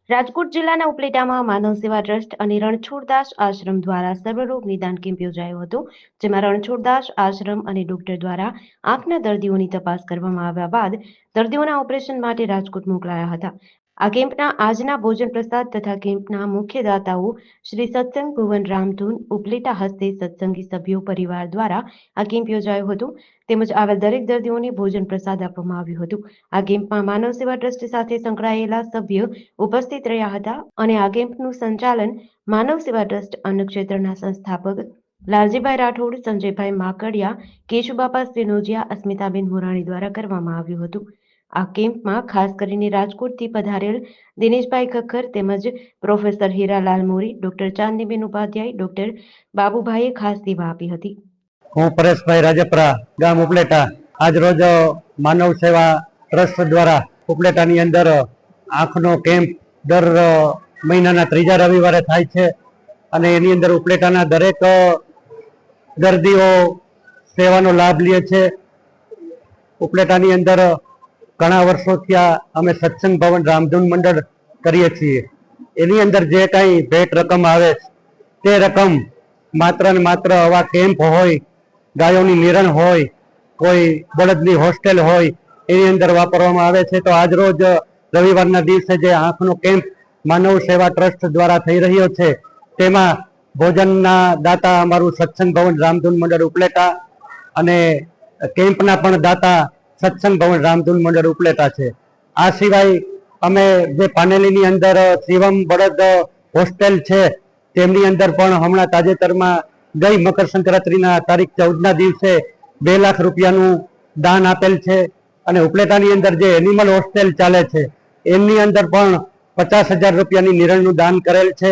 રાજકોટ જિલ્લાના ઉપલેટામાં માનવ સેવા ટ્રસ્ટ અને રણછોડદાસ આશ્રમ દ્વારા સર્વરોગ નિદાન કેમ્પ યોજાયો હતો, જેમાં રણછોડદાસ આશ્રમ અને ડોક્ટર દ્વારા આંખના દર્દીઓની તપાસ કરવામાં આવ્યા બાદ દર્દીઓના ઓપરેશન માટે રાજકોટ મોકલાયા હતા. આ કેમ્પના આજના ભોજન પ્રસાદ તથા કેમ્પના મુખ્ય દાતાઓ શ્રી સત્સંગ ભુવન રામધૂન ઉપલેટા હસ્તે સત્સંગી સભ્યો પરિવાર દ્વારા આ કેમ્પ યોજાયો હતો, તેમજ આવેલ દરેક દર્દીઓને ભોજન પ્રસાદ આપવામાં આવ્યું હતું. આ કેમ્પમાં માનવ સેવા ટ્રસ્ટ સાથે સંકળાયેલા સભ્ય ઉપસ્થિત રહ્યા હતા અને આ કેમ્પનું સંચાલન માનવ સેવા ટ્રસ્ટ અન્ન ક્ષેત્રના સંસ્થાપક લાલજીભાઈ રાઠોડ, સંજયભાઈ માકડિયા, કેશુબાપા સિનોજિયા, અસ્મિતાબેન મોરાણી દ્વારા કરવામાં આવ્યું હતું. આ કેમ્પમાં ખાસ કરીને રાજકોટથી પધારેલ દિનેશભાઈ ખખ્ખર તેમજ પ્રોફેસર હીરાલાલ મોરી, ડોક્ટર ચાંદનીબેન ઉપાધ્યાય, ડોક્ટર બાબુભાઈએ ખાસ સેવા આપી હતી. હું પરેશભાઈ રાજપરા, ગામ ઉપલેટા. આજ રોજ માનવ સેવા ટ્રસ્ટ દ્વારા ઉપલેટાની અંદર આંખનો કેમ્પ દર મહિનાના ત્રીજા રવિવારે થાય છે અને એની અંદર ઉપલેટાના દરેક દર્દીઓ સેવાનો લાભ લે છે. ઉપલેટાની અંદર ઘણા વર્ષોથી અમે સત્સંગ ભવન રામધૂન મંડળ કરીએ છીએ. એની અંદર જે કાંઈ ભેટ રકમ આવે તે રકમ માત્ર ને માત્ર આવા કેમ્પ હોય, ગાયોની નિરણ હોય, કોઈ બળદની હોસ્ટેલ હોય, એની અંદર વાપરવામાં આવે છે. તો આજ રોજ રવિવારના દિવસે જે આંખનો કેમ્પ માનવ સેવા ટ્રસ્ટ દ્વારા થઈ રહ્યો છે, તેમાં ભોજનના દાતા અમારું સત્સંગ ભવન રામધૂન મંડળ ઉપલેટા અને કેમ્પના પણ દાતા સત્સંગ ભવન રામધૂન મંડળ ઉપલેટા છે. આ સિવાય અમે જે પાનેલીની અંદર શિવમ બળદ હોસ્ટેલ છે, તેમની અંદર પણ હમણાં તાજેતરમાં ગઈ મકર સંક્રાંતિના તારીખ 14ના દિવસે 2 લાખ રૂપિયાનું દાન આપેલ છે. અને ઉપલેટાની અંદર જે એનિમલ હોસ્ટેલ ચાલે છે, એમની અંદર પણ 50,000 રૂપિયાની નિરણનું દાન કરેલ છે.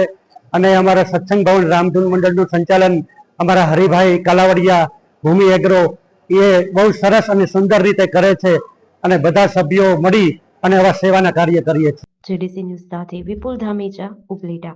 અને અમારા સત્સંગ ભવન રામધૂન મંડળનું સંચાલન અમારા હરિભાઈ કાલાવડિયા, ભૂમિ એગ્રો, એ બહુ સરસ અને સુંદર રીતે કરે છે અને બધા સભ્યો મળી અને આવા સેવાના કાર્ય કરીએ છીએ. જેડીસી ન્યૂઝ સાથે વિપુલ ધામેચા, ઉપલેટા.